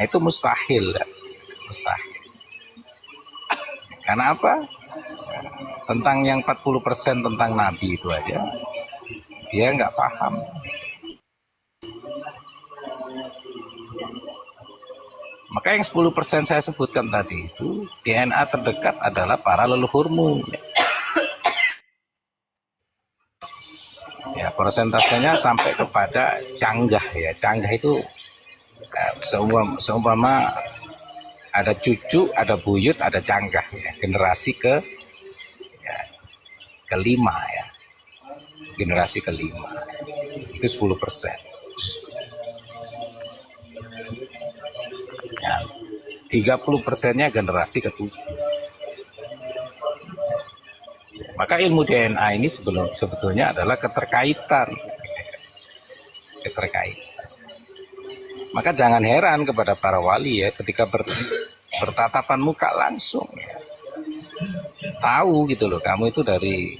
itu mustahil, mustahil. Karena apa? Tentang yang 40% tentang Nabi itu aja dia nggak paham. Maka yang 10% saya sebutkan tadi itu DNA terdekat adalah para leluhurmu. Ya, persentasenya sampai kepada canggah ya. Canggah itu seumpama ada cucu, ada buyut, ada canggah ya. Generasi kelima ya. Generasi kelima. Itu 10%. Ya, 30%-nya generasi ketujuh. Maka ilmu DNA ini sebetulnya adalah keterkaitan. Maka jangan heran kepada para wali ya, ketika bertatapan muka langsung ya, tahu gitu loh, kamu itu dari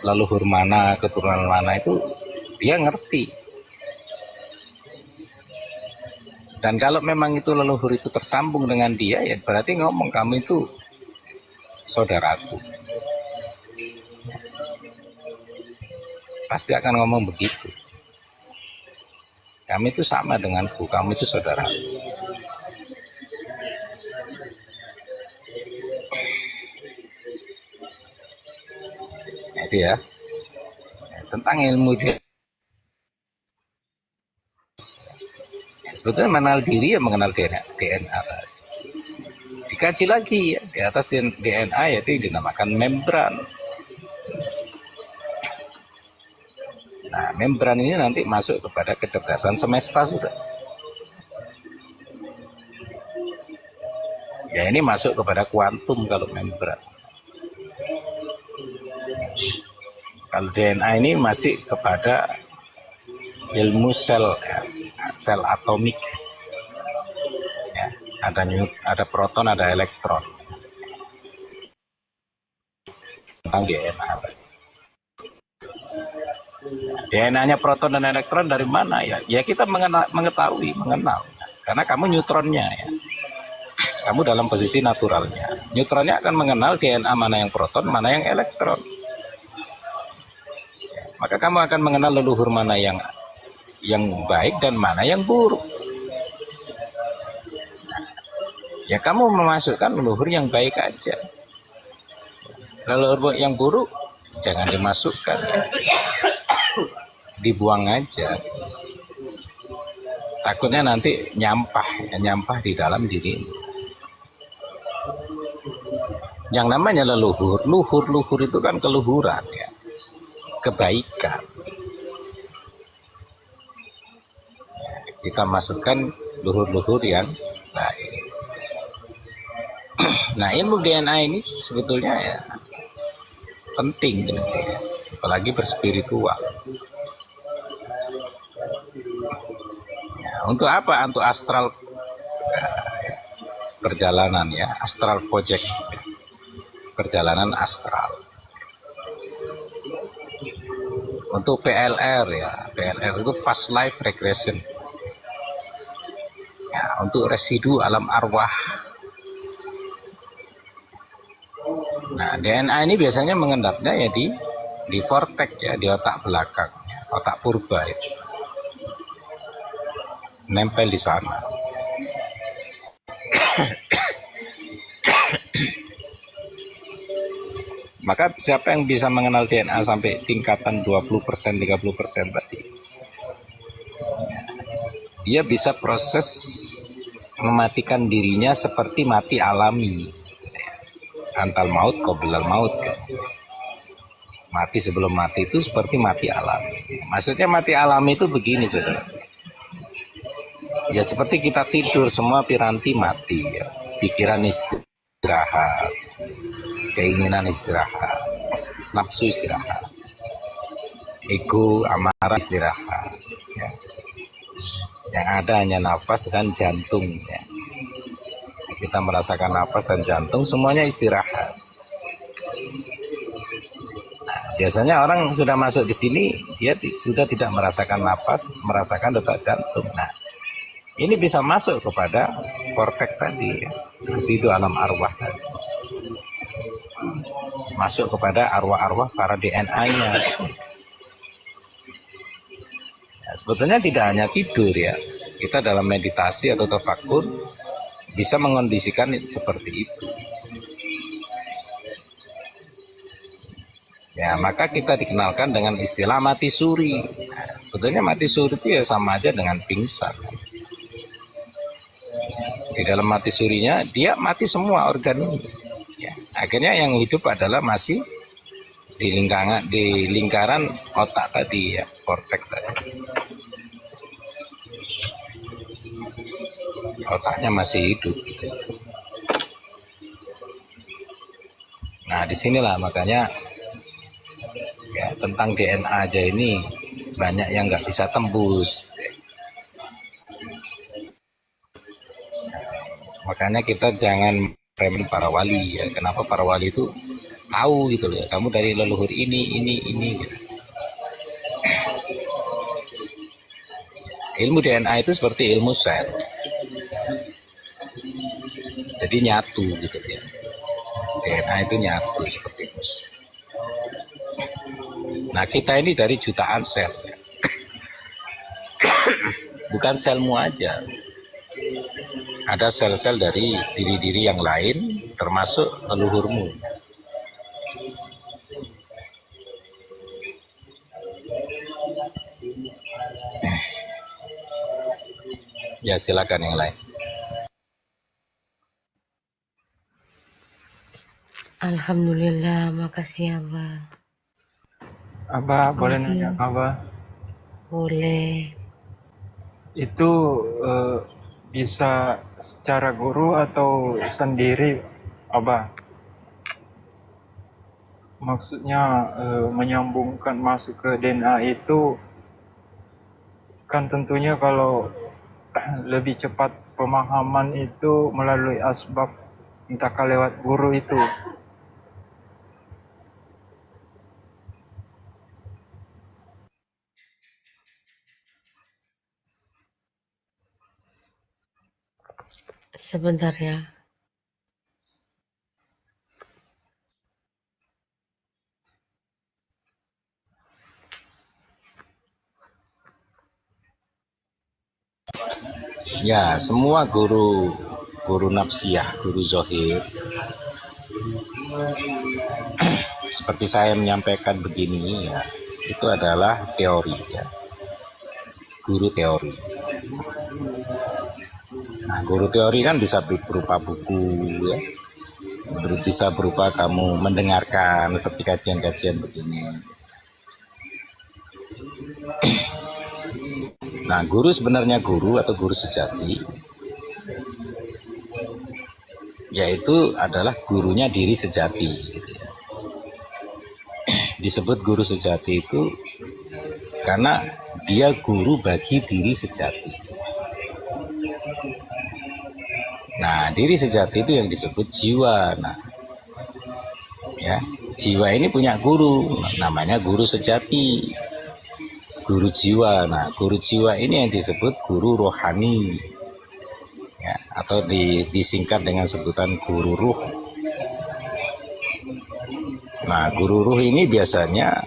leluhur mana, keturunan mana, itu dia ngerti. Dan kalau memang itu leluhur itu tersambung dengan dia, ya berarti ngomong kamu itu saudaraku. Pasti akan ngomong begitu. Kami itu sama denganku, kamu itu saudaraku. Nah, itu ya. Tentang ilmu dia. Sebetulnya mengenal diri ya mengenal DNA. Dikaji lagi ya, di atas DNA yaitu dinamakan membran. Nah, membran ini nanti masuk kepada kecerdasan semesta sudah. Ya ini masuk kepada kuantum kalau membran. Kalau DNA ini masih kepada ilmu sel, ya, sel atomik. Ya, ada proton, ada elektron. Tentang DNA. DNA-nya proton dan elektron dari mana ya? Ya kita mengenal. Karena kamu neutronnya ya. Kamu dalam posisi naturalnya. Neutronnya akan mengenal DNA mana yang proton, mana yang elektron. Maka kamu akan mengenal leluhur mana yang baik dan mana yang buruk. Ya kamu memasukkan leluhur yang baik aja. Leluhur yang buruk jangan dimasukkan. Dibuang aja. Takutnya nanti nyampah di dalam diri. Yang namanya leluhur itu kan keluhuran ya. Kebaikan. Kita masukkan luhur-luhur yang baik. Nah, ilmu DNA ini sebetulnya ya penting gitu ya. Apalagi berspiritual. Ya, untuk apa? Untuk astral perjalanan ya, astral project. Perjalanan astral. Untuk PLR ya, PLR itu past life regression. Ya, untuk residu alam arwah. Nah, DNA ini biasanya mengendapnya ya di vortex ya, di otak belakang, otak purba itu. Nempel di sana. Maka siapa yang bisa mengenal DNA sampai tingkatan 20%, 30% tadi, dia bisa proses mematikan dirinya seperti mati alami. Antal maut qoblal maut. Mati sebelum mati itu seperti mati alami. Maksudnya mati alami itu begini, saudara. Ya seperti kita tidur, semua piranti mati ya. Pikiran istirahat, keinginan istirahat, nafsu istirahat, ego, amarah istirahat ya. Yang ada hanya nafas dan jantung ya. Kita merasakan nafas dan jantung, semuanya istirahat. Nah, biasanya orang sudah masuk di sini, dia sudah tidak merasakan nafas, merasakan detak jantung. Nah, ini bisa masuk kepada kortek tadi ya. Ke situ alam arwah tadi. Masuk kepada arwah-arwah para DNA-nya. Ya, sebetulnya tidak hanya tidur ya. Kita dalam meditasi atau tafakur bisa mengondisikan seperti itu. Ya, maka kita dikenalkan dengan istilah mati suri. Nah, sebetulnya mati suri itu ya sama aja dengan pingsan. Di dalam mati surinya dia mati semua organ ini. Ya, akhirnya yang hidup adalah masih di lingkaran otak tadi ya, kortek tadi. Otaknya masih hidup. Nah, disinilah makanya ya, tentang DNA aja ini banyak yang nggak bisa tembus. Makanya kita jangan remen para wali ya. Kenapa para wali itu tahu gitu loh. Kamu dari leluhur ini gitu. Ilmu DNA itu seperti ilmu sel. Jadi nyatu gitu ya. DNA itu nyatu seperti itu. Nah, kita ini dari jutaan sel. Bukan selmu aja. Ada sel-sel dari diri-diri yang lain, termasuk leluhurmu. Ya, silakan yang lain. Alhamdulillah, makasih Abah. Abah, boleh nanya Abah? Boleh. Itu bisa secara guru atau sendiri, Abah? Maksudnya menyambungkan masuk ke DNA itu kan tentunya kalau lebih cepat pemahaman itu melalui asbab, entahkah lewat guru itu. Sebentar ya. Ya, semua guru nafsiyah, guru zohir, seperti saya menyampaikan begini ya, itu adalah teori ya, guru teori. Nah, guru teori kan bisa berupa buku ya, bisa berupa kamu mendengarkan seperti kajian-kajian begini. Nah, guru sebenarnya guru atau guru sejati yaitu adalah gurunya diri sejati gitu ya. Disebut guru sejati itu karena dia guru bagi diri sejati. Nah, diri sejati itu yang disebut jiwa. Nah, ya, jiwa ini punya guru, namanya guru sejati, guru jiwa. Nah, guru jiwa ini yang disebut guru rohani, ya, atau disingkat dengan sebutan guru ruh. Nah, guru ruh ini biasanya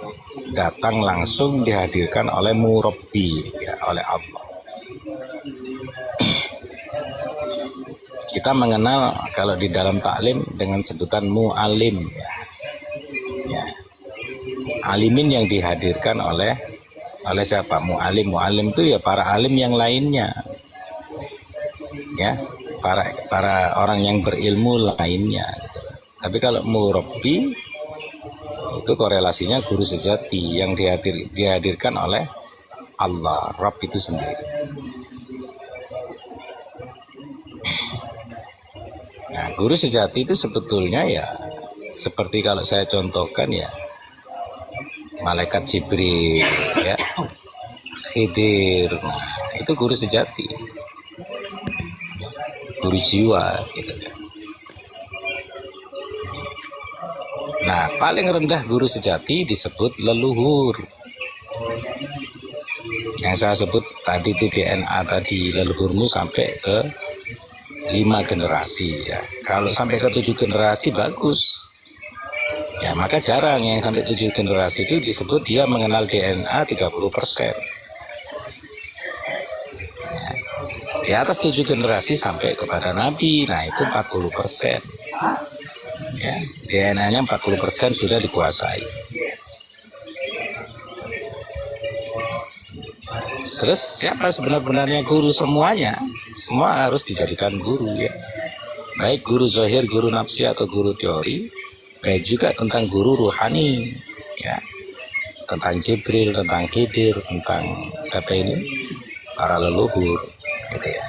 datang langsung dihadirkan oleh murabbi, ya, oleh Allah. Kita mengenal kalau di dalam taklim dengan sebutan mu'alim ya. Ya. Alimin yang dihadirkan oleh siapa? Mu'alim. Mu'alim itu ya para alim yang lainnya. Ya, para orang yang berilmu lainnya gitu. Tapi kalau murabbi itu korelasinya guru sejati yang dihadirkan oleh Allah, Rabb itu sendiri. Nah, guru sejati itu sebetulnya ya seperti kalau saya contohkan ya malaikat Jibril ya, Khidir. Nah, itu guru sejati, guru jiwa gitu. Nah, paling rendah guru sejati disebut leluhur Yang saya sebut tadi itu DNA tadi leluhurmu sampai ke 5 generasi ya. Kalau sampai ke 7 generasi bagus. Ya, maka jarang yang sampai 7 generasi itu disebut dia mengenal DNA 30%. Ya. Di atas 7 generasi sampai kepada Nabi, nah itu 40%. Ya, DNA-nya 40% sudah dikuasai. Terus siapa sebenarnya guru semuanya? Semua harus dijadikan guru ya. Baik guru zahir, guru nafsi atau guru teori, baik juga tentang guru ruhani ya. Tentang Jibril, tentang Khidir, tentang siapa ini? Para leluhur gitu ya.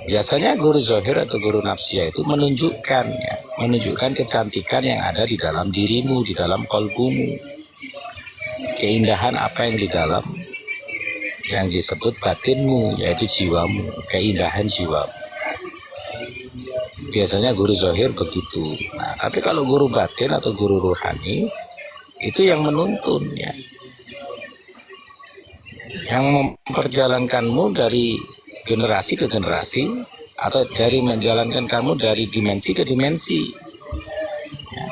Biasanya guru zahir atau guru nafsiyah itu menunjukkan kecantikan yang ada di dalam dirimu, di dalam kolbumu, keindahan apa yang di dalam yang disebut batinmu, yaitu jiwamu, keindahan jiwamu. Biasanya guru zahir begitu. Nah, tapi kalau guru batin atau guru rohani itu yang menuntun ya, yang memperjalankanmu dari generasi ke generasi atau dari menjalankan kamu dari dimensi ke dimensi ya.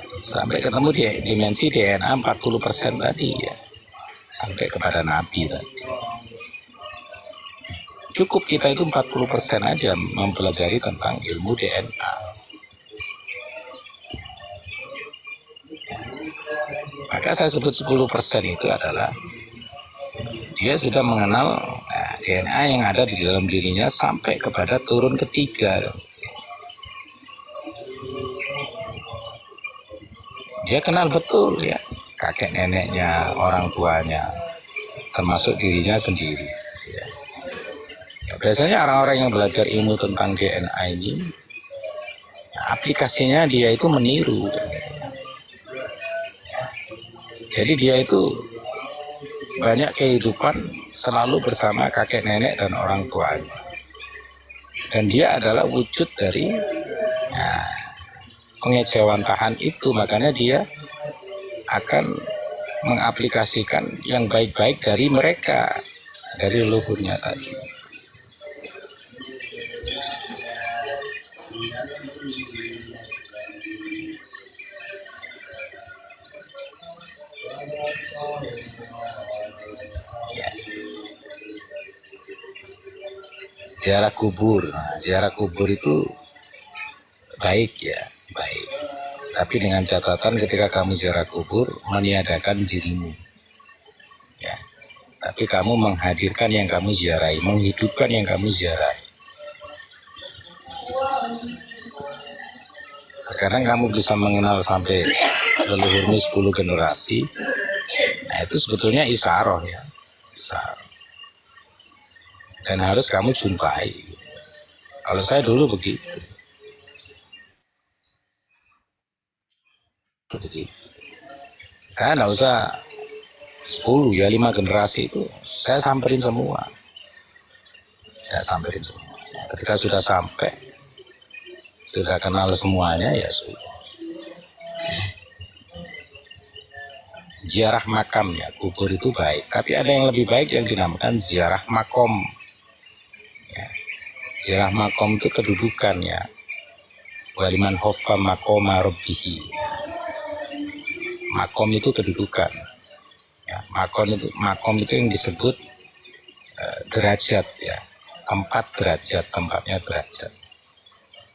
Sampai ketemu di dimensi DNA 40% tadi ya, sampai kepada Nabi tadi. Cukup kita itu 40% aja mempelajari tentang ilmu DNA. Maka saya sebut 10% itu adalah dia sudah mengenal DNA yang ada di dalam dirinya sampai kepada turun ketiga. Dia kenal betul ya kakek neneknya, orang tuanya, termasuk dirinya sendiri. Ya. Ya, biasanya orang-orang yang belajar ilmu tentang DNA ini, ya, aplikasinya dia itu meniru. Jadi dia itu banyak kehidupan selalu bersama kakek nenek dan orang tuanya. Dan dia adalah wujud dari pengejawantahan itu. Makanya dia akan mengaplikasikan yang baik-baik dari mereka, dari leluhurnya tadi. Ya. Ziarah kubur, ziarah kubur itu baik ya, baik. Tapi dengan catatan ketika kamu ziarah kubur, meniadakan dirimu. Ya. Tapi kamu menghadirkan yang kamu ziarahi, menghidupkan yang kamu ziarahi. Terkadang kamu bisa mengenal sampai leluhurmu 10 generasi. Nah, itu sebetulnya isaroh ya, isaroh. Dan harus kamu jumpai. Kalau saya dulu begitu. Jadi, saya nggak usah 10 ya, 5 generasi itu saya samperin semua. Saya samperin semua. Ketika sudah sampai, sudah kenal semuanya ya sudah. Ziarah makam ya, kubur itu baik. Tapi ada yang lebih baik yang dinamakan ziarah makom. Ya. Ziarah makom itu kedudukannya. Waliman hoffa makoma rabbihi. Makom itu kedudukan. Ya, makom itu yang disebut derajat ya. Tempat derajat, tempatnya derajat.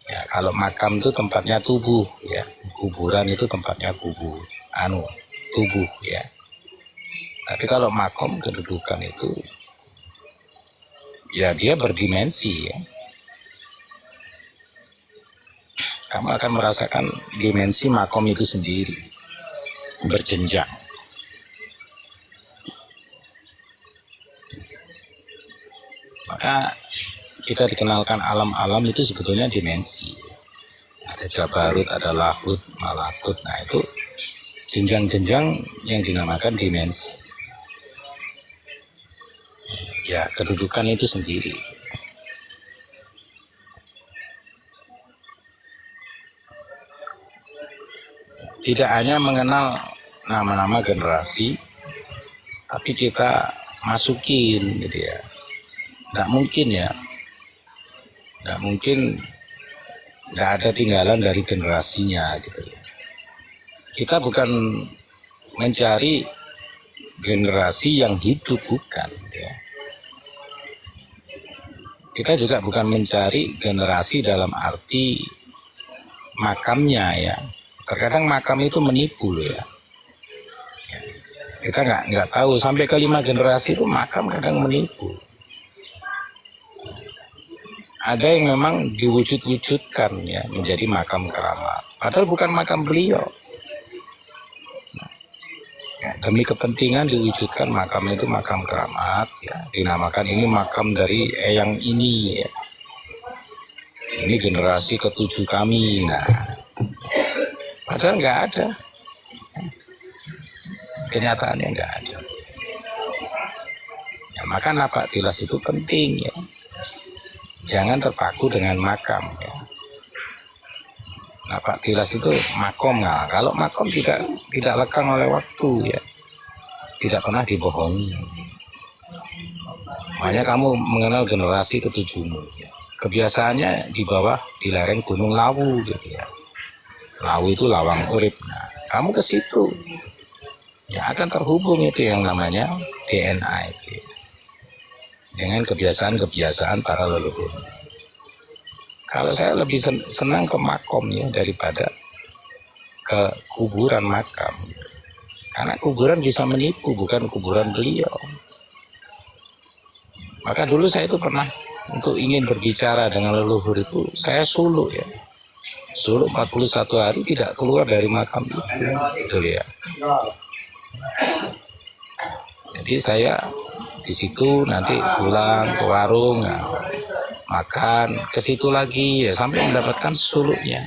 Ya, kalau makam itu tempatnya tubuh ya. Kuburan itu tempatnya tubuh ya. Tapi kalau makom kedudukan itu ya dia berdimensi ya. Kamu akan merasakan dimensi makom itu sendiri, berjenjang. Maka kita dikenalkan alam-alam itu sebetulnya dimensi. Ada Jabarut, ada Lahut, Malakut. Nah itu jenjang-jenjang yang dinamakan dimensi. Ya, kedudukan itu sendiri. tidak hanya mengenal nama-nama generasi, tapi kita masukin gitu ya. Nggak mungkin ya, nggak mungkin nggak ada tinggalan dari generasinya gitu ya. Kita bukan mencari generasi yang hidup, bukan ya. Kita juga bukan mencari generasi dalam arti makamnya ya. Terkadang makam itu menipu loh ya. Kita nggak tahu sampai ke 5 generasi itu makam kadang menipu. Ada yang memang diwujud-wujudkan ya menjadi makam keramat. Padahal bukan makam beliau. Ya, demi kepentingan diwujudkan makam itu makam keramat ya, dinamakan ini makam dari eyang ini ya. Ini generasi ke-7 kami. Nah, padahal nggak ada, kenyataannya nggak ada ya. Maka napak tilas itu penting ya, jangan terpaku dengan makam ya. Napak tilas itu makom. Nah, kalau makom tidak lekang oleh waktu ya, tidak pernah dibohongi. Makanya kamu mengenal generasi ke-7mu ya. Kebiasaannya di bawah di lereng Gunung Lawu gitu ya. Lawu itu lawang urip. Nah, kamu ke situ ya akan terhubung itu yang namanya DNA itu ya, dengan kebiasaan-kebiasaan para leluhur. Kalau saya lebih senang ke makom ya daripada ke kuburan makam. Karena kuburan bisa menipu, bukan kuburan beliau. Maka dulu saya itu pernah untuk ingin berbicara dengan leluhur itu, saya suluk ya. Suluk 41 hari tidak keluar dari makam itu. Betul ya. Jadi saya di situ nanti pulang ke warung, ya, makan ke situ lagi ya sampai mendapatkan suluknya.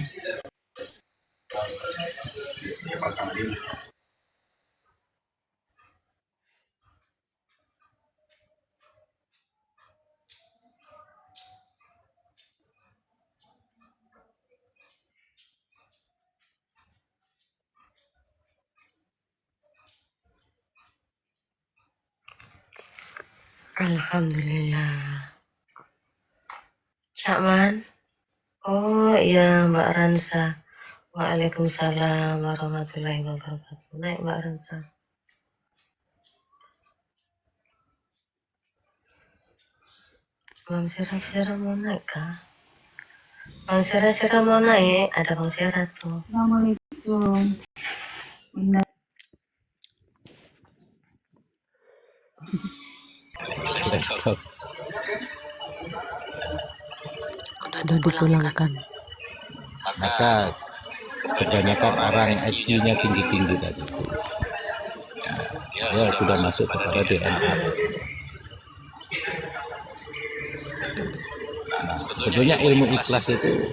Alhamdulillah. Syakman? Oh iya Mbak Ransa. Waalaikumsalam warahmatullahi wabarakatuh. Naik Mbak Ransa. Bang Sira mau naik kah? Bang Sira mau naik? Ada Bang Sira tuh. Assalamualaikum. Udah dipulangkan. Maka kebanyakan orang IQ-nya tinggi-tinggi tadi. Ya, dia sudah masuk kepada DNA. Nah, sebetulnya ilmu ikhlas itu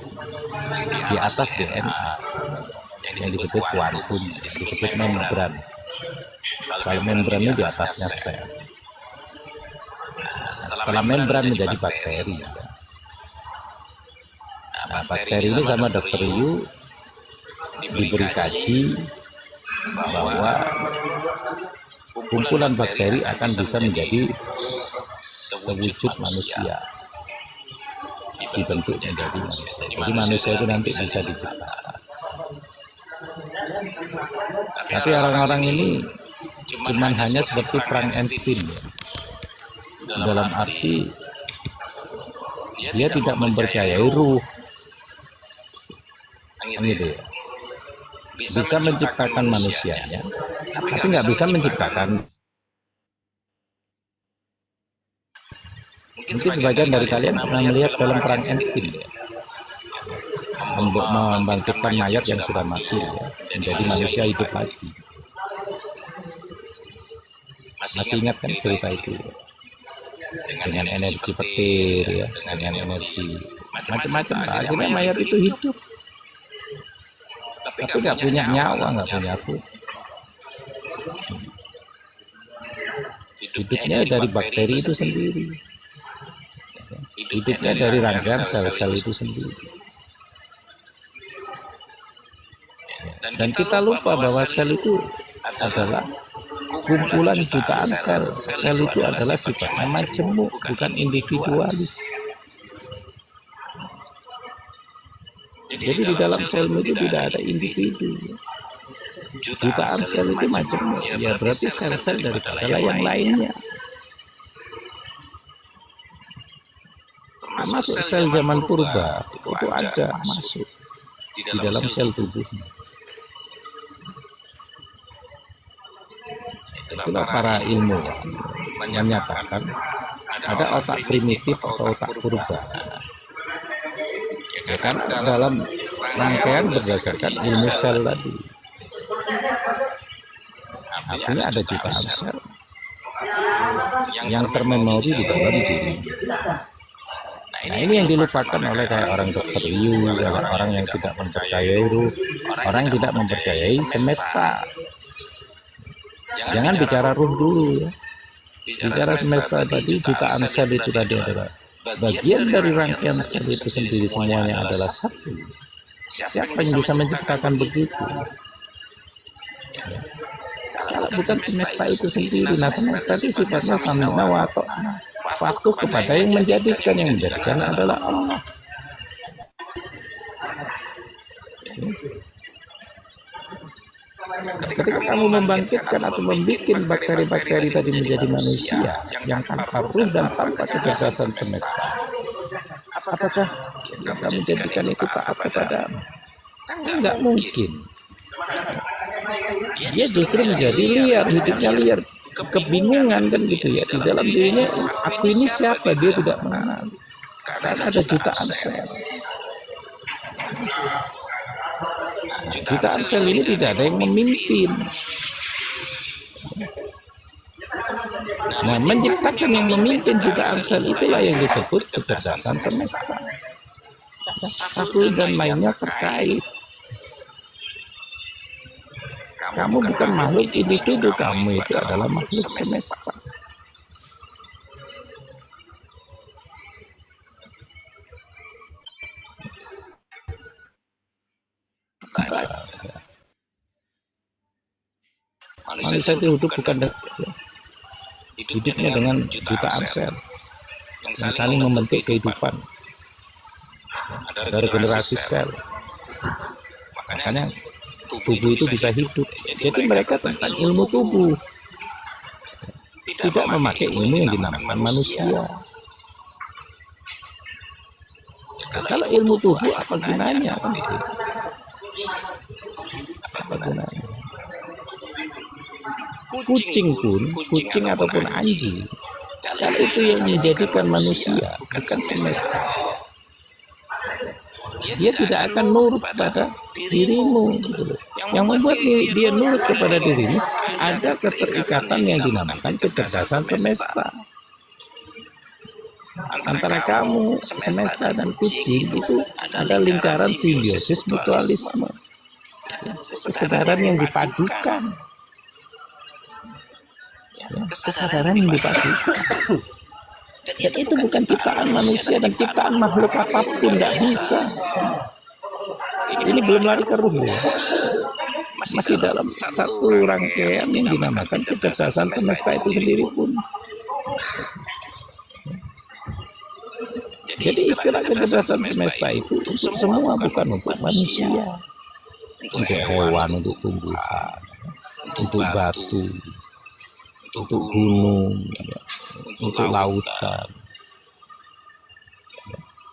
di atas DNA yang disebut kuantum, disebut membran. Kalau membrannya di atasnya sel. Setelah membran menjadi bakteri. Nah, bakteri ini sama Dr. Yu diberi kaji bahwa kumpulan bakteri akan bisa menjadi sewujud manusia, dibentuk menjadi manusia. Jadi manusia itu nanti bisa diciptakan. Tapi orang-orang ini cuman hanya seperti Frankenstein ya. Dalam arti dia tidak mempercayai ruh, gitu ya. Bisa menciptakan manusianya, tapi nggak bisa menciptakan. Mungkin sebagian dari kalian pernah melihat film Frankenstein ya, membangkitkan mayat yang sudah mati ya, menjadi manusia hidup lagi. Masih ingat kan cerita itu ya? Dengan energi petir ya, dengan energi macam-macam. Akhirnya mayat itu hidup, tapi nggak punya nyawa, nggak punya ruh. Hidupnya dari bakteri itu sendiri, hidupnya dari rangkaian sel-sel itu sendiri. Dan kita lupa bahwa sel itu adalah kumpulan jutaan sel. Sel itu adalah sifatnya majemuk, bukan individualis. Jadi di dalam sel itu tidak ada individu. Jutaan sel itu majemuk, ya berarti sel-sel daripada yang lainnya. Masuk sel zaman purba itu ada masuk di dalam sel tubuhnya. Itulah para ilmuwan menyatakan ada otak primitif atau otak purba. Ya kan dalam rangkaian berdasarkan ilmu sel tadi. Artinya ada jutaan sel yang termemori di dalam diri. Nah ini yang dilupakan oleh kayak orang dokter Liu, orang yang tidak mempercayai ruh, orang yang tidak mempercayai semesta. Jangan bicara ruh dulu ya. Bicara semesta tadi, jutaan sel itu tadi adalah bagian dari rangkaian sel itu sendiri, semuanya adalah satu. Siapa yang bisa menciptakan begitu? Kalau bukan semesta itu sendiri, nah semesta itu sifatnya samina wato, patuh kepada yang menjadikan adalah Allah. Ketika kamu membangkitkan atau membuat bakteri-bakteri tadi menjadi manusia yang tanpa ruh dan tanpa kecerdasan semesta, apakah yang kamu jadikan itu taat kepadamu? Enggak mungkin. Dia justru menjadi liar, hidupnya liar, kebingungan kan gitu ya. Di dalam dirinya, aku ini siapa? Dia tidak mengenal. Karena ada jutaan sel. Jutaan sel ini tidak ada yang memimpin. Nah, menciptakan yang memimpin jutaan sel itulah yang disebut kecerdasan semesta. Satu dan lainnya terkait. Kamu bukan makhluk individu, kamu itu adalah makhluk semesta. Manusia itu hidup bukan hidupnya dengan jutaan sel yang saling membentuk kehidupan. Ada generasi sel. Makanya tubuh itu bisa hidup. Jadi mereka tentang ilmu tubuh, tidak memakai ilmu yang dinamakan manusia. Kalau ilmu tubuh apa gunanya? Apa gunanya? Kucing pun, kucing ataupun anjing, kalau itu yang menjadikan manusia, bukan semesta, dia tidak akan nurut pada dirimu. Yang membuat dia nurut kepada dirimu, ada keterikatan yang dinamakan kecerdasan semesta. Antara kamu, semesta, dan kucing itu ada lingkaran simbiosis mutualisme, kesadaran yang dipadukan. Kesadaran yang dipadukan. Dan itu bukan ciptaan manusia dan ciptaan makhluk apapun, tidak bisa. Ini belum lari ke ruh ya. Masih dalam satu rangkaian yang dinamakan kecerdasan semesta itu sendiri pun. Jadi istilah kecerdasan semesta itu untuk semua, bukan untuk manusia, untuk hewan, untuk tumbuhan, untuk batu, untuk gunung, untuk lautan,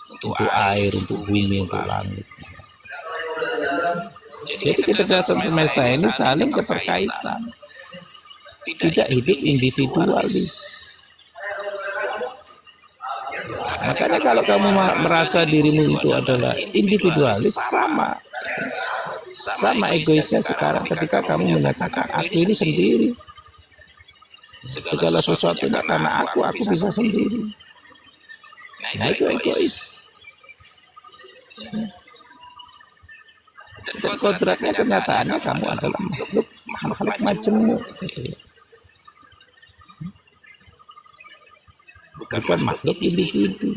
untuk air, untuk bumi, untuk langit. Jadi kecerdasan semesta ini saling keterkaitan, tidak hidup individualis. Makanya kalau kamu merasa dirimu itu adalah individualis, sama egoisnya sekarang ketika kamu menyatakan aku ini sendiri. Segala sesuatunya karena aku bisa sendiri. Nah itu egois. Dan kodratnya, kenyataannya kamu adalah makhluk majemuk. Bukan makhluk individu.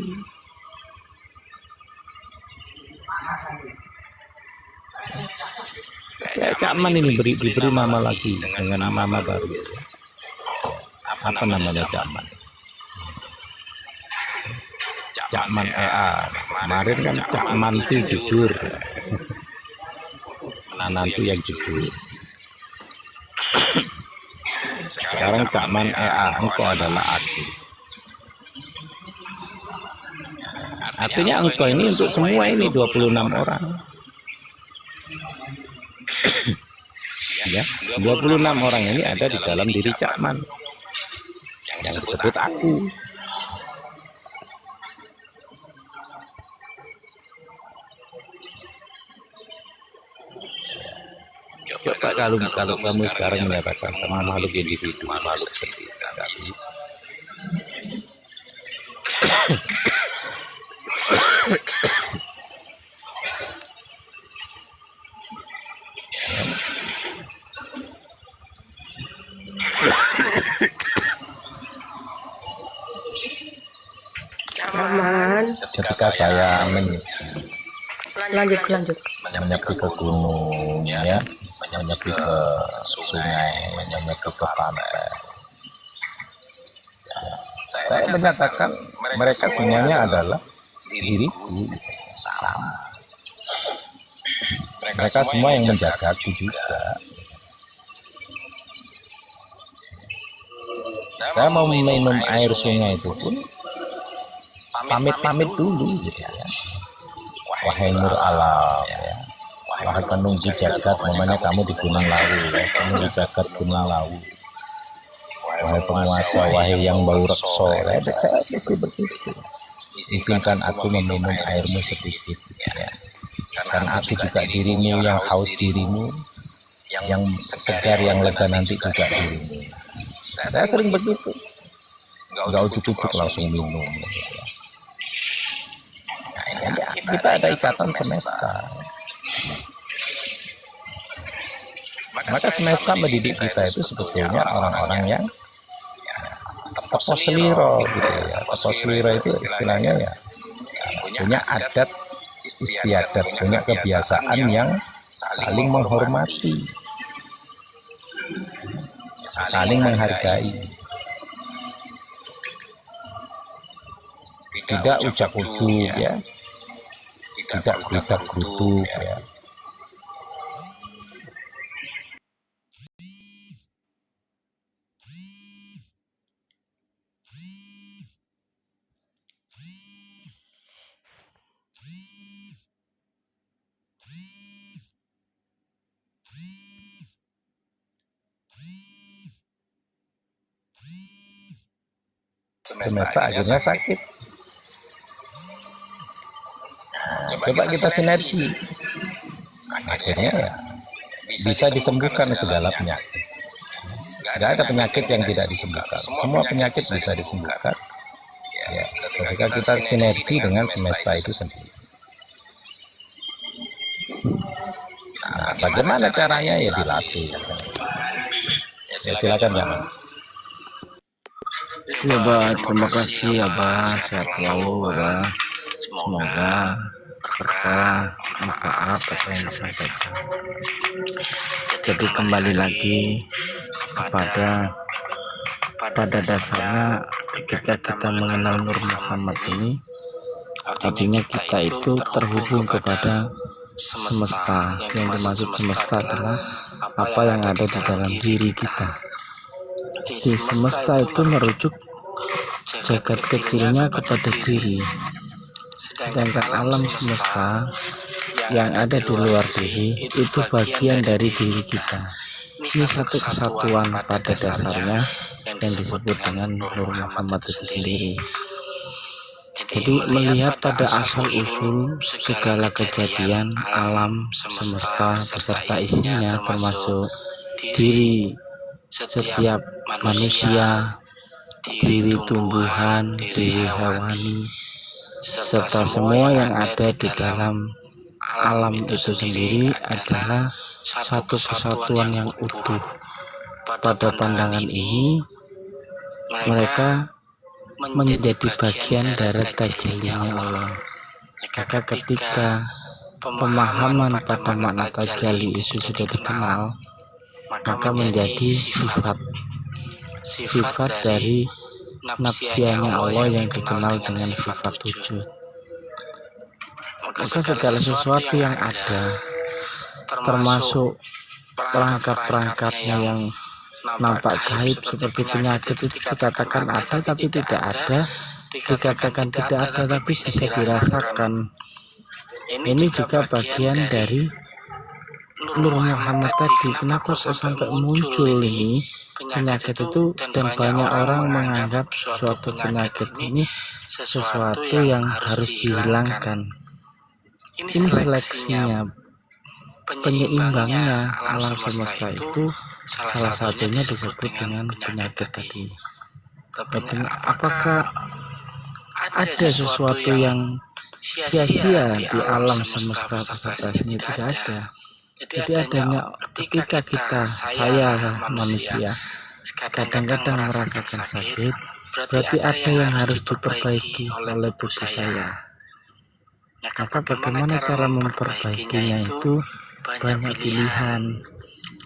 Man ini diberi nama lagi dengan nama baru. Apa namanya Cak Man? Cak Man EA. Kemarin kan Cak Man itu jujur, menantu yang jujur. Sekarang Cak Man EA, engkau adalah aku. Artinya engkau ini untuk semua ini 26 orang. Ya, 26 orang ini ada di dalam diri Cak Man yang disebut aku. Coba kalau kamu sekarang menyatakan kamu makhluk individu, makhluk sendiri, nggak bisa. Aman. Ketika saya Lanjut. menyepi ke gunung, ya, menyepi ke sungai, menyepi ke pantai, saya menyatakan mereka semuanya adalah diriku, sama. Mereka semua yang menjagaku juga. Saya mau minum air sungai itu pun pamit dulu, gitu ya. Wahai nur alam, ya. Wahai penunggu jagat, namanya kamu di Gunung Lawu, ya. Penunggu jagat Gunung Lawu. Wahai penguasa, wahai yang bau rekso, ya. Saya mesti begitu. Izinkan aku meminum airmu sedikit, ya. Karena aku juga dirimu, yang haus dirimu, yang segar, yang lega nanti juga dirimu. Saya sering begitu. Gak ujuk-ujuk langsung minum. Ya, kita ada ikatan semesta. Maka semesta mendidik kita itu sebetulnya orang-orang yang tepos seliro, gitu ya. Tepos seliro itu istilahnya ya punya adat istiadat, punya kebiasaan yang saling menghormati, saling menghargai. Tidak ucap-ucuk, ya. Tidak gerutak-gerutuk, ya. Semesta akhirnya sakit. Coba kita sinergi, akhirnya ya bisa disembuhkan segala penyakit. Gak ada penyakit yang tidak disembuhkan. Semua penyakit bisa disembuhkan, ya, ketika kita sinergi dengan semesta itu sendiri. Nah, bagaimana caranya? Ya dilatih. Ya silakan ya. Ya Abah, terima kasih Abah, sehat selalu Abah. Semoga berkah manfaat apa yang disampaikan. Jadi kembali lagi pada dasarnya ketika kita mengenal Nur Muhammad ini, artinya kita itu terhubung kepada semesta. Yang dimaksud semesta adalah apa yang ada di dalam diri kita. Di semesta itu merujuk jagat kecilnya kepada diri, sedangkan alam semesta yang ada di luar diri itu bagian dari diri kita. Ini satu kesatuan pada dasarnya yang disebut dengan Nur Muhammad itu sendiri. Jadi melihat pada asal-usul segala kejadian alam semesta beserta isinya, termasuk diri setiap manusia, diri tumbuhan, diri hewani, serta semua yang ada di dalam alam itu sendiri adalah satu kesatuan yang utuh. Pada pandangan ini, mereka menjadi bagian dari tajallinya Allah. Maka ketika pemahaman pada makna tajalli itu sudah dikenal, maka menjadi sifat dari nafsianya Allah yang dikenal dengan sifat wujud. Maka segala sesuatu yang ada, termasuk perangkat-perangkatnya yang nampak gaib seperti penyakit, itu dikatakan ada tapi tidak ada, dikatakan tidak ada tapi bisa dirasakan. Ini juga bagian dari Nur Muhammad tadi. Kenapa kok sampai muncul ini penyakit itu, dan banyak orang menganggap suatu penyakit ini sesuatu yang harus dihilangkan. Ini seleksinya, penyeimbangnya alam semesta itu salah satunya disebut dengan penyakit tadi. Apakah ada sesuatu yang sia-sia di alam semesta beserta sini? Tidak ada. Jadi adanya ketika saya manusia kadang-kadang merasakan sakit, berarti ada yang harus diperbaiki oleh tubuh saya. Maka bagaimana cara memperbaikinya itu banyak pilihan.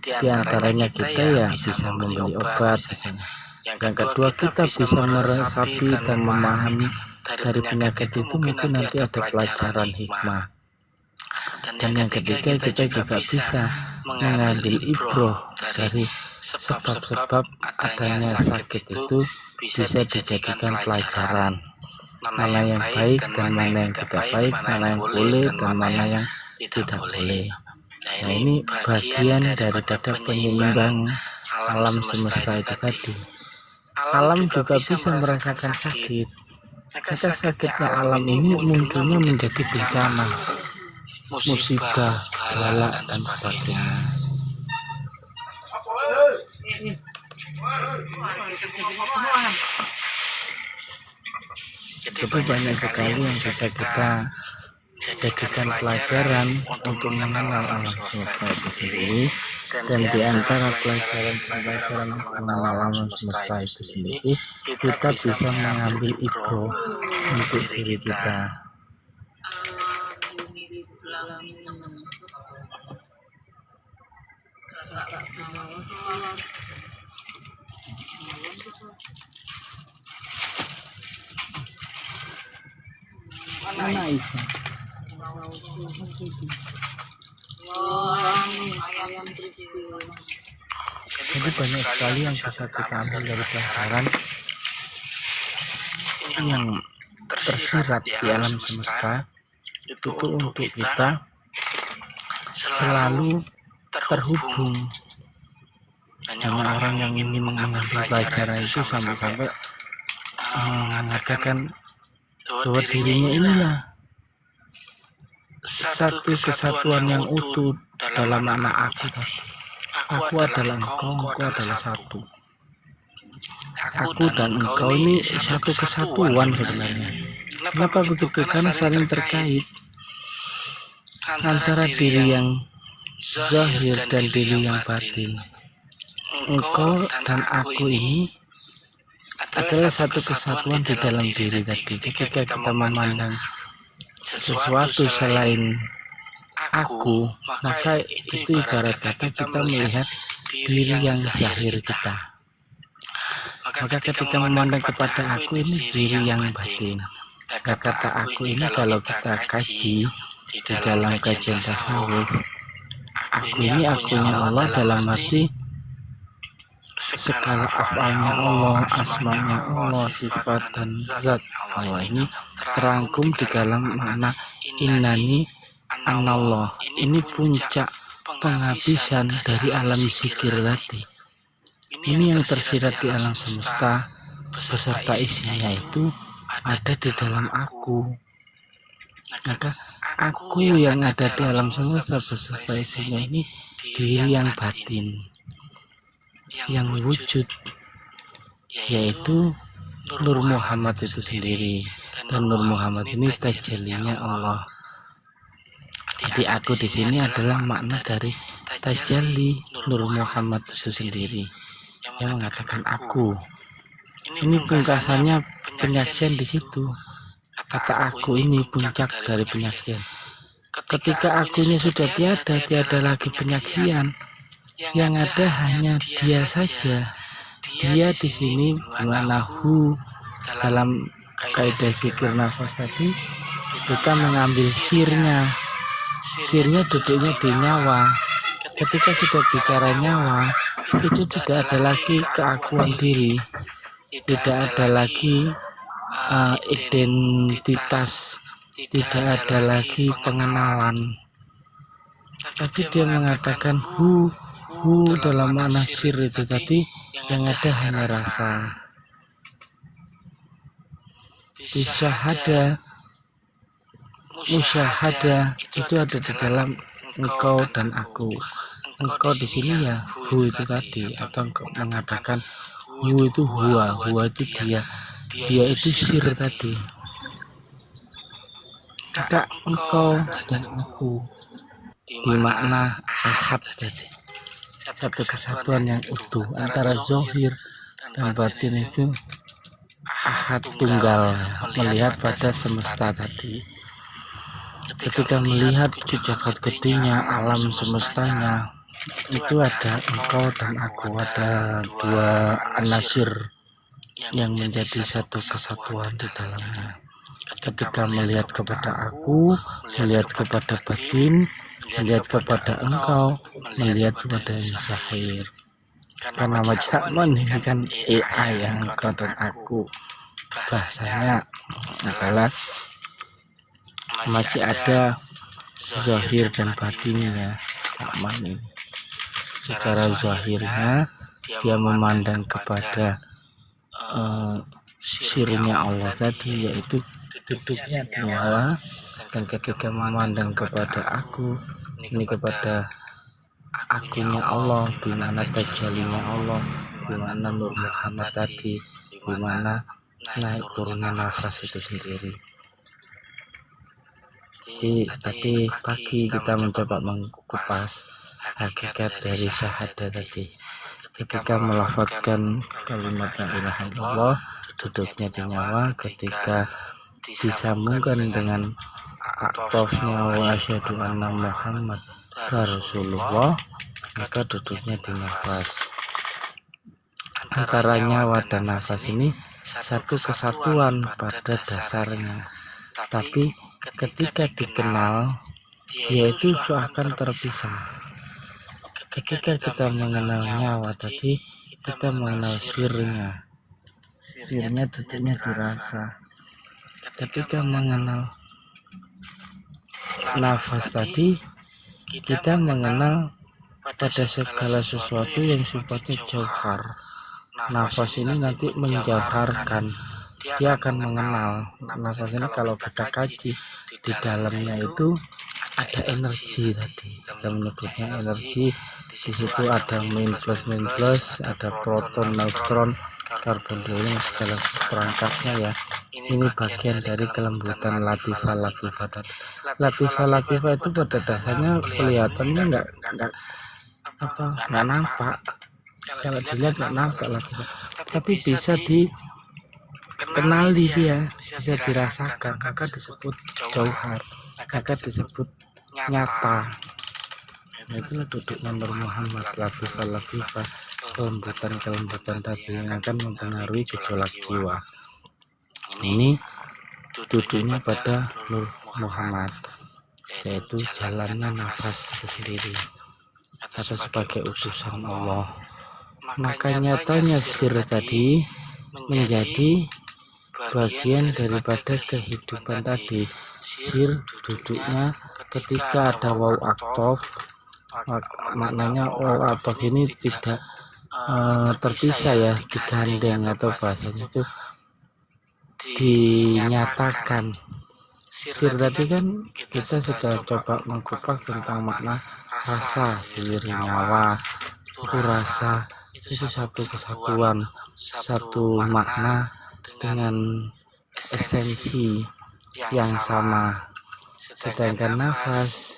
Di antaranya kita ya bisa membeli obat misalnya. Yang kedua, kita bisa meresapi dan memahami dari penyakit itu, mungkin nanti ada pelajaran hikmah. Dan yang ketiga, kita juga bisa mengambil ibroh dari sebab-sebab adanya sakit itu, bisa dijadikan pelajaran. Mana yang baik dan mana yang tidak baik, mana yang boleh dan mana yang tidak boleh. Nah, ini bagian daripada penyeimbang alam semesta itu tadi. Alam juga bisa merasakan sakit. Maka sakitnya alam ini munculnya menjadi bencana, musibah, bala, dan sebagainya. Jadi banyak sekali yang bisa kita jadikan pelajaran untuk mengenal alam semesta itu sendiri. Dan di antara pelajaran untuk mengenal alam semesta itu sendiri, kita bisa mengambil ibroh untuk diri kita. Jadi banyak sekali yang bisa kita ambil dari pelajaran yang tersirat di alam semesta itu untuk kita selalu terhubung. Hanya orang yang ingin mengambil pelajaran itu sampai-sampai mengatakan bahwa dirinya inilah satu kesatuan yang utuh dalam makna aku tadi. Aku adalah engkau, engkau adalah satu. Aku dan engkau ini satu kesatuan sebenarnya. Kenapa begitu? Karena saling terkait antara diri yang zahir dan diri yang batin. Engkau dan aku ini adalah satu kesatuan di dalam diri tadi. Ketika kita memandang sesuatu selain aku, maka itu ibarat kata kita melihat diri yang zahir kita. Maka ketika memandang kepada aku, ini diri yang batin. Kata aku ini kalau kita kaji di dalam kajian tasawuf, aku ini akunya Allah dalam arti segala afalnya Allah, asmanya Allah, sifat dan zat Allah ini terangkum di dalam makna innani anallah. Ini puncak penghabisan dari alam zikir tadi. Ini yang tersirat di alam semesta beserta isinya itu ada di dalam aku. Maka aku yang ada di alam semesta beserta isinya ini diri yang batin, yang wujud, yaitu Nur Muhammad itu sendiri. Dan Nur Muhammad ini tajallinya Allah. Jadi aku di sini adalah makna dari tajalli Nur Muhammad itu sendiri, yang mengatakan aku. Ini pungkasannya penyaksian di situ. Kata aku ini puncak dari penyaksian. Ketika akunya sudah tiada, tiada lagi penyaksian. Yang ada hanya dia saja. Dia di sini dimana hu dalam kaidah zikir nafas tadi kita mengambil sirnya. Sirnya duduknya di nyawa. Ketika sudah bicara nyawa, itu tidak ada lagi keakuan diri, tidak ada lagi identitas, tidak ada lagi pengenalan. Tapi dia mengatakan hu dalam makna sir itu tadi, yang ada hanya rasa. Isyahada, musyahada itu ada di dalam engkau dan aku. Engkau di sini ya hu itu tadi, atau engkau mengatakan hu itu huwa itu dia itu sir tadi. Maka engkau dan aku di makna ahad tadi, satu kesatuan yang utuh antara zahir dan batin itu ahad tunggal, melihat pada semesta tadi. Ketika melihat jagat gedenya, alam semestanya, itu ada engkau dan aku, ada dua anasir yang menjadi satu kesatuan di dalamnya. Ketika melihat kepada aku, melihat kepada batin, melihat kepada engkau, melihat kepada zahir. Karena macam ini kan AI yang engkau dan aku, bahasanya adalah masih ada zahir dan batinnya. Zaman ini secara zahirnya dia memandang kepada sirnya Allah tadi, yaitu duduknya di nyawa. Dan ketika memandang kepada aku, ini kepada akunya Allah, dimana tajalinya Allah, dimana Nur Muhammad tadi, dimana naik turunnya nafas itu sendiri. Jadi tadi pagi kita mencoba mengupas hakikat dari syahadat tadi. Ketika melafadzkan kalimat la ilaha illallah, duduknya di nyawa. Ketika disambungkan dengan aktofnya wa asyhadu anna Muhammad Rasulullah, maka duduknya di nafas. Antara nyawa dan nafas ini satu kesatuan pada dasarnya, tapi ketika dikenal, dia itu seakan terpisah. Ketika kita mengenal nyawa tadi, kita mengenal sirnya. Sirnya duduknya dirasa. Ketika mengenal nafas tadi, kita mengenal pada segala sesuatu yang sifatnya jauhar. Nafas ini nanti menjauharkan. Dia akan mengenal. Nafas ini kalau kita kaji, di dalamnya itu ada energi tadi. Kita menyebutnya energi. Di situ ada min plus, ada proton, neutron, karbon dioksida, segala perangkatnya ya. Ini bagian dari kelembutan latifah tadi. Latifah itu pada dasarnya kelihatannya nggak nampak. Kalau dilihat nggak nampak latifah, tapi bisa dikenali, dia bisa dirasakan, maka disebut jauhar, maka disebut nyata. Nah, itulah duduknya Nur Muhammad, latifah, kelembutan tadi yang akan mempengaruhi gejolak jiwa. Ini duduknya pada Nur Muhammad, yaitu jalannya nafas itu sendiri, atau sebagai utusan Allah. Maka nyatanya sir tadi menjadi bagian daripada kehidupan tadi. Sir duduknya ketika ada waw aktof, maknanya waw aktof ini tidak terpisah ya, digandeng, atau bahasanya itu dinyatakan. Sir tadi kan kita sudah coba mengkupas tentang makna rasa. Sir nyawa itu rasa, itu satu kesatuan, satu makna dengan esensi yang sama. Sedangkan nafas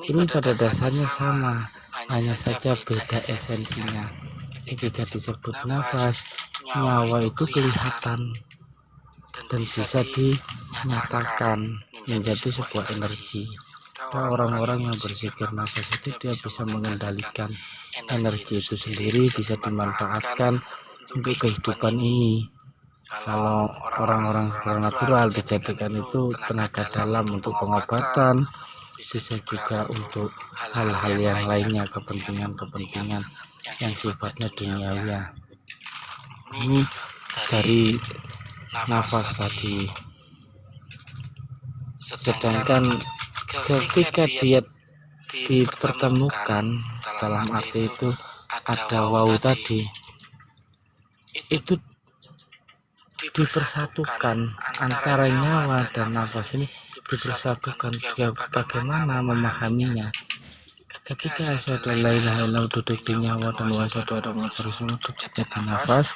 ini pada dasarnya sama, hanya saja beda esensinya. Ketika disebut nafas, nyawa itu kelihatan dan bisa dinyatakan menjadi sebuah energi. maka orang-orang yang berzikir nafas itu dia bisa mengendalikan energi itu sendiri, bisa dimanfaatkan untuk kehidupan ini. Kalau orang-orang supranatural dijadikan itu tenaga dalam untuk pengobatan, bisa juga untuk hal-hal yang lainnya, kepentingan-kepentingan yang sifatnya duniawi. Ini dari nafas tadi. Sedangkan ketika dia dipertemukan, dalam arti itu ada wau tadi, itu dipersatukan antara nyawa dan nafas ini, dipersatukan. Bagaimana memahaminya? Ketika asyhadu alla ilaha illallah duduk di nyawa dan wa asyhadu anna muhammadar rasulullah duduknya di nafas,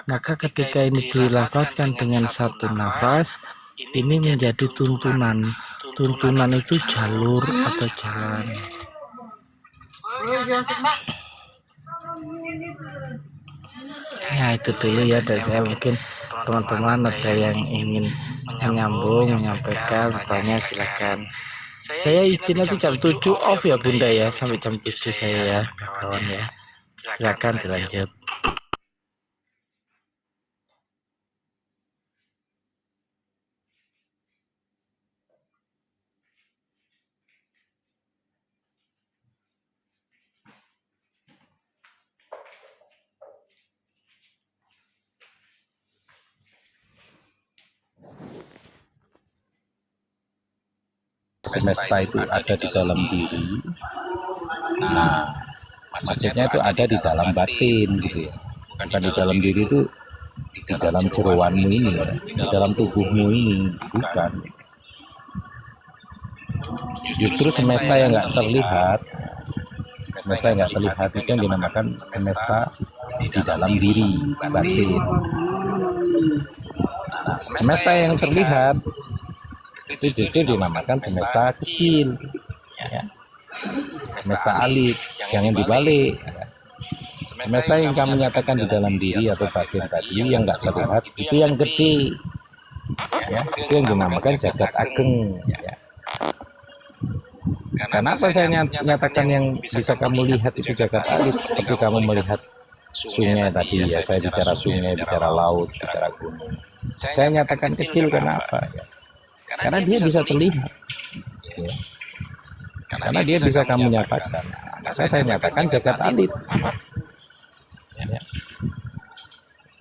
maka ketika ini dilafazkan dengan satu nafas, ini menjadi tuntunan. Tuntunan itu jalur atau jalan. Ya itu dulu ya dari saya. Mungkin teman-teman ada yang ingin menyambung, menyampaikan, bertanya silakan. Saya izin nanti jam 7 off ya Bunda ya, sampai jam 7 saya ya kawan ya. Silakan dilanjut. Semesta itu ada di dalam diri. Nah, maksudnya itu ada di dalam batin gitu ya. Bukan di dalam diri itu di dalam jeroanmu ini ya, di dalam tubuhmu ini, bukan. Justru semesta yang nggak terlihat, semesta yang nggak terlihat itu yang dinamakan semesta di dalam diri, batin. Nah, semesta yang terlihat itu justru dinamakan semesta kecil, ya. Semesta alif, jangan dibalik. Semesta yang kamu nyatakan di dalam diri atau batin tadi yang nggak terlihat itu yang gede, ya. Itu yang dinamakan jagat ageng, ya. Karena apa saya nyatakan yang bisa kamu lihat itu jagat alif, seperti kamu melihat sungai tadi ya, saya bicara sungai, bicara laut, bicara gunung. Saya nyatakan kecil kenapa? Ya. Karena dia bisa terlihat, ya. Karena dia bisa kamu nyatakan. Nah, saya nyatakan jagat alif, ya.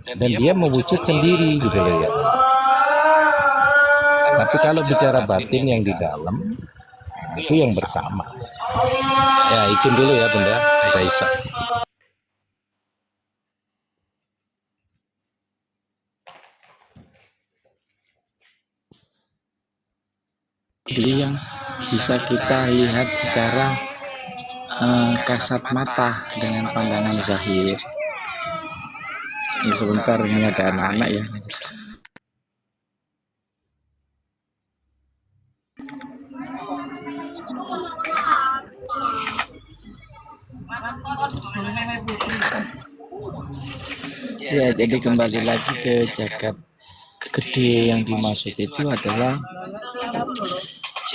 Dan dia mewujud sendiri gitu loh ya. Tapi kalau bicara batin yang di dalam, nah, itu yang bersama. Ya izin dulu ya Bunda, udah Isa. Jadi yang bisa kita lihat secara kasat mata dengan pandangan zahir. Ini sebentar, ini ada anak-anak ya. Ya, jadi kembali lagi ke jagat gede yang dimaksud itu adalah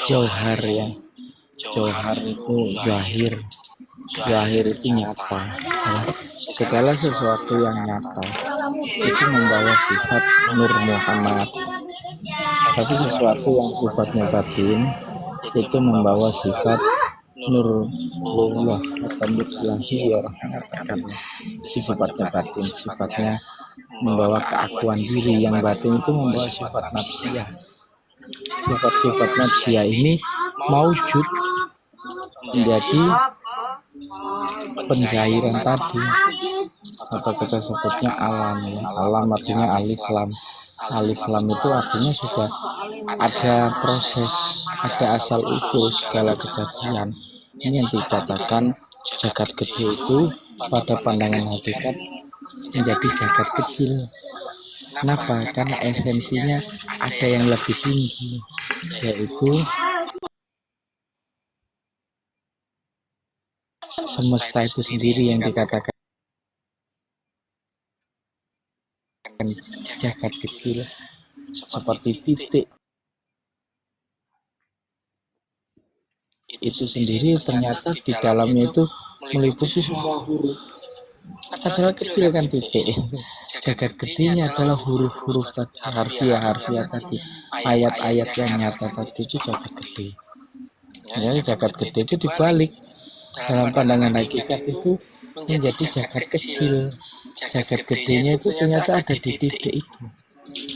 jauhar ya. Jauhar itu zahir. Zahir itu nyata ya. Segala sesuatu yang nyata itu membawa sifat Nur Muhammad. Tapi sesuatu yang sifatnya batin itu membawa sifat Nurullah atau Nurillahi, orang mengatakan itu sifatnya batin, sifatnya membawa keakuan diri. Yang batin itu membawa sifat nafsiyah. Sifat-sifat nafsiyah ini maujud menjadi penzairan tadi, atau kita sebutnya alam ya. Alam artinya alif lam. Alif lam itu artinya sudah ada proses, ada asal usul segala kejadian. Ini yang dikatakan jagat gede itu pada pandangan hakikat menjadi jagat kecil. Kenapa? Karena esensinya ada yang lebih tinggi, yaitu semesta itu sendiri yang dikatakan jagat kecil, seperti titik itu sendiri ternyata di dalamnya itu meliputi semua huruf. Padahal kecil kan titik. Jagat gedenya adalah huruf-huruf tadi, harfiah tadi, ayat-ayat yang nyata tadi itu jagat gede. Ya, jagat gede itu dibalik. Dalam pandangan hakikat itu menjadi jagat kecil. Jagat gedenya itu ternyata ada di titik itu.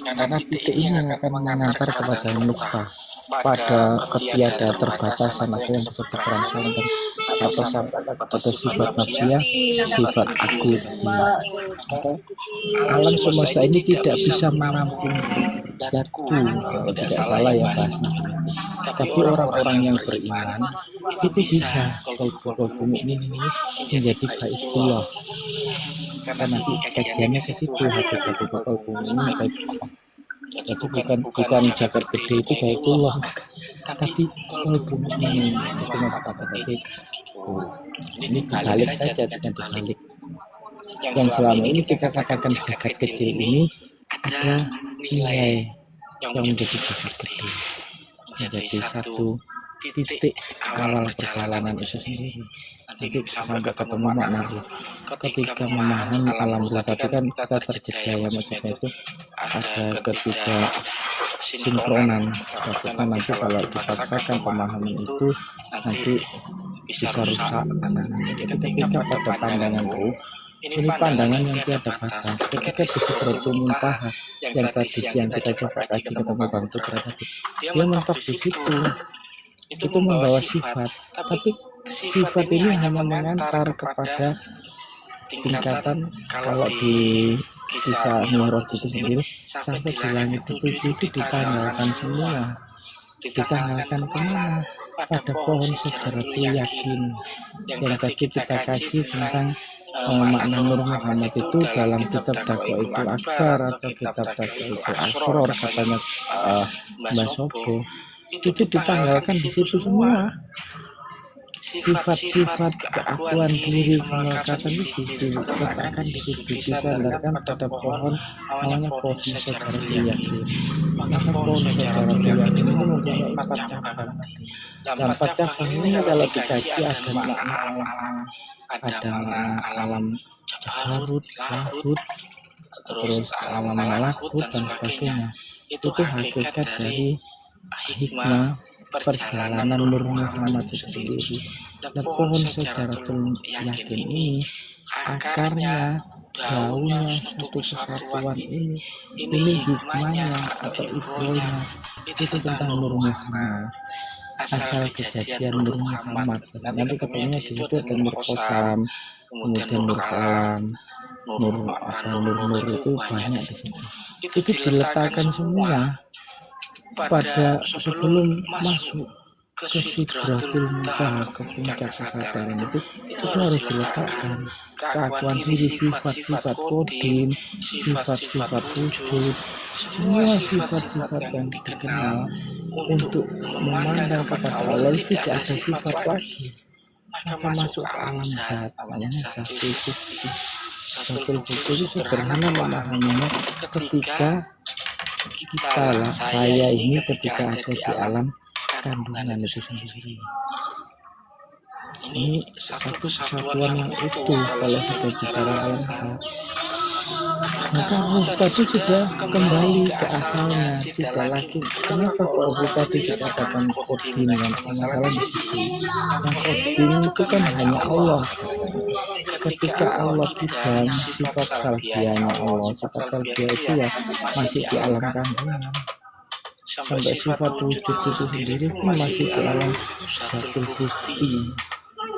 Karena titik ini yang akan mengantar kepada nuktah, pada ketiada terbatasan atau yang disebut transenden, atau sampai pada sifat manusia, sifat aku tadi. Maka alam semesta ini tidak bisa menampung datku, kalau tidak salah ya bahasnya. Tapi orang-orang yang beriman itu bisa kalau bumi ini menjadi baitullah. Karena nanti kajiannya ke situ, hakikat kalau bumi ini baitullah. Jadi bukan jagat gede itu baitullah, tapi kalau bumi ini itu maksudnya tadi. Ini dibalik saja, tidak dibalik. Yang selama ini kita katakan jagat kecil ini ada nilai yang menjadi jagat gede, menjadi satu titik awal perjalanan itu sendiri. Nanti sampai ketemu makna ruh. Ketika memahami alam ruh tadi kan kita terjeda ya, maksudnya itu ada ketidak sinkronan. Tapi kan nanti kalau dipaksakan pemahaman itu nanti bisa rusak pandangannya. Jadi ketika pada pandangan ruh, ini pandangan yang tiada batas. Ketika di Sidratul Muntaha yang tadi siang kita coba kaji ketemu Bang Putra tadi, dia mentok di situ. Itu membawa sifat, tapi sifat ini hanya mengantar kepada tingkatan, kalau di kisah Mi'raj itu sendiri sampai di langit ketujuh itu ditanggalkan semua. Ditanggalkan kemana? Pada pohon Syajaratul Yakin yang tadi kita kaji tentang makna Nur Muhammad itu dalam kitab Daqaiqul Akbar atau kitab Daqaiqul Asror katanya Mbah Sobo. Itu ditanggalkan di situ semua. Sifat-sifat keakuan diri kemelekatan itu diletakkan di situ, disandarkan pada pohon namanya pohon Syajaratul Yakin. Maka pohon Syajaratul Yakin ini mempunyai 4 cabang. Dan 4 cabang ini kalau dikaji ada makna alam, ada makna alam jabarut, lahut, terus alam malakut dan sebagainya. Itu hakikat dari hikmah perjalanan Nur Muhammad itu sendiri. Dan pohon Syajaratul Yakin ini akarnya, daunnya, satu kesatuan ini hikmahnya atau ibrohnya itu tentang Nur Muhammad, asal kejadian Nur Muhammad. Nanti ketemunya di situ ada Nur Qasam, kemudian Nur Kalam, Nur itu banyak di situ. Itu diletakkan semua pada sebelum masuk ke Sidratul Muntaha, ke puncak kesadaran itu harus diletakkan keakuan diri, sifat-sifat kodim, sifat-sifat wujud, semua sifat-sifat yang dikenal. Untuk memandang kepada Allah tidak ada sifat lagi, maka masuk ke alam zat, namanya Zatul Bukti. Zatul Bukti itu sederhana memahaminya ketika kita lah, saya ini ketika ada di alam kandungan itu sendiri. Ini satu kesatuan yang utuh kalau sudah bicara alam zat. Maka ruh tadi sudah kembali ke asalnya, tidak lagi. Kenapa kok ruh tadi dikatakan kodim kan? Masalah di situ. Yang kodim itu kan hanya Allah. Ketika Allah kidam, sifat salbianya Allah, sifat salbiah itu ya masih di alam kandungan. Sampai sifat wujud itu sendiri pun masih di alam Zatul Bukti.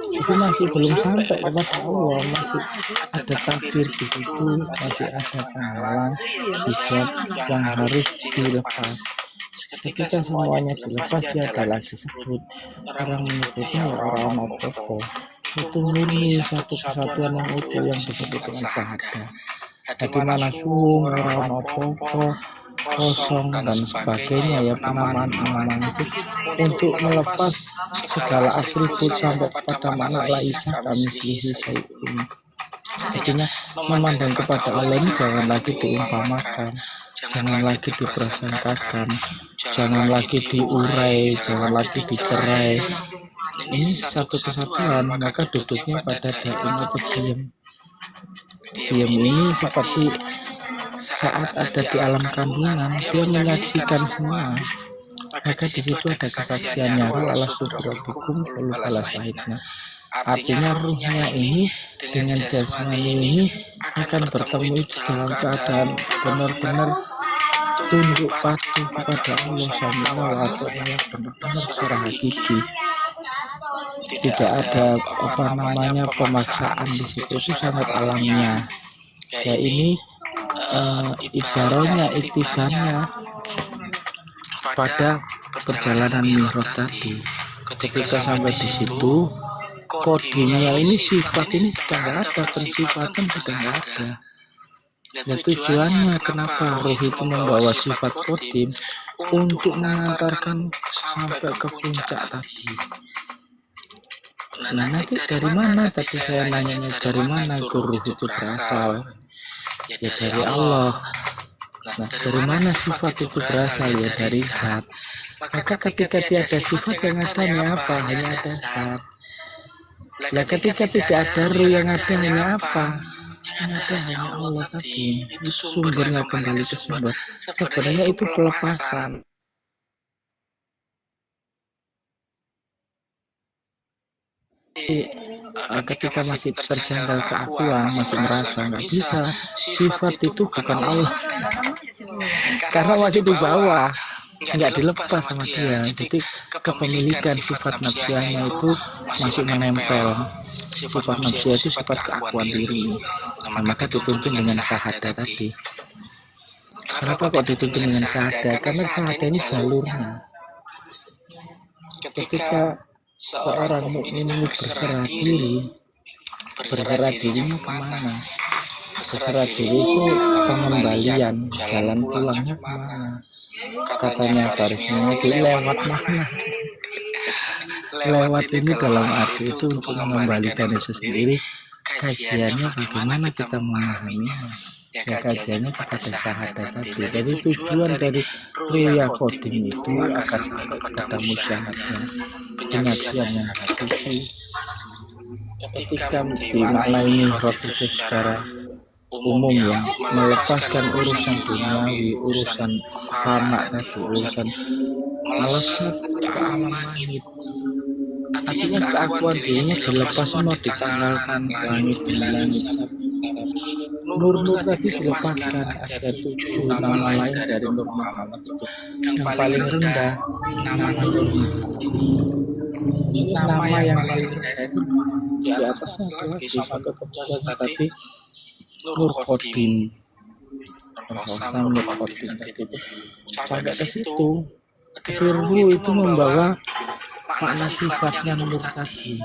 Itu masih belum sampai kepada Allah, masih ada takdir di situ, masih ada penghalang hijab yang harus dilepas. Ketika semuanya dilepas, dia ada lagi sebut, orang menyebutnya orang apa-apa. Itu murni satu kesatuan yang utuh yang disebut dengan syahadah. Jadi mana suung, orang apa-apa, kosong dan sebagainya ya, penamaan itu untuk melepas segala atribut sampai kepada makna laisa kamislihi syai'un. Jadinya memandang kepada Allah ini jangan lagi diumpamakan, jangan lagi diprasangkakan, jangan lagi diurai, jangan lagi dicerai, ini satu kesatuan, maka duduknya pada daim atau diam. Diam ini seperti saat ada di alam kandungan, dia menyaksikan semua. Maka di situ ada kesaksiannya, ruh ala sudrabikum lalu ala sahidna. Artinya ruhnya ini dengan jasmani ini akan bertemu itu dalam keadaan benar-benar tunduk patuh kepada Allah Subhanahu wa ta'ala, benar-benar secara hakiki. Tidak ada pemaksaan di situ, itu sangat alamiah. Ya ini ibaratnya iktibarnya pada perjalanan mi'raj tadi. Ketika sampai di situ, kodimnya ini sifat ini sudah nggak ada, pensifatan sudah nggak ada. Dan tujuannya kenapa ruh itu membawa sifat kodim untuk mengantarkan sampai ke puncak tadi. Nah nanti dari mana tadi saya nanyanya, dari mana ruh itu berasal? Ya dari Allah. Nah dari mana sifat itu berasal? Ya dari zat. Maka ketika tiada sifat yang adanya apa? Hanya ada zat. Nah ketika tidak ada ruh yang ada hanya apa? Yang ada hanya Allah tadi. Itu sumbernya kembali ke sumber. Sebenarnya itu pelepasan. Ketika masih terjangkau keakuan, masih merasa nggak bisa, sifat itu bukan Allah. Karena masih di bawah, nggak dilepas sama dia. Jadi kepemilikan sifat nafsianya itu masih menempel. Sifat nafsiah itu sifat keakuan diri. Nah, maka dituntun dengan syahadah tadi. Kenapa kok dituntun dengan syahadah? Karena syahadah ini jalurnya. Ketika seorang mukmin ini berserah dirinya kemana? Berserah diri itu pengembalian, jalan pulangnya kemana? Katanya barisnya itu lewat mana? Lewat ini dalam arti itu untuk mengembalikan itu sendiri. Kajiannya bagaimana kita memahaminya? Ya kajiannya kepada syahadat tadi. Jadi tujuan dari ruya kodim itu akan sampai kepada musyahadah, penyaksian yang hakiki. Ketika dimaknai mi'raj itu secara umum ya, melepaskan urusan duniawi, urusan fana tadi, urusan melesat ke alam langit. Artinya keakuan dirinya dilepas semua, ditanggalkan langit demi langit. Nur tadi dilepaskan, ada 7 nama lain dari Nur Muhammad itu. Yang paling rendah nama Nur Muhammad. Ini nama yang paling rendah itu di atasnya adalah di satu kepada tadi Nur Khodim. Nur Khodim tadi itu sampai ke situ. Ruh itu membawa makna sifatnya Nur tadi.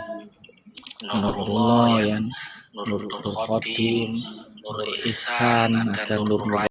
Nurullah yang Nur Khodim, Nur Ihsan, ada Nur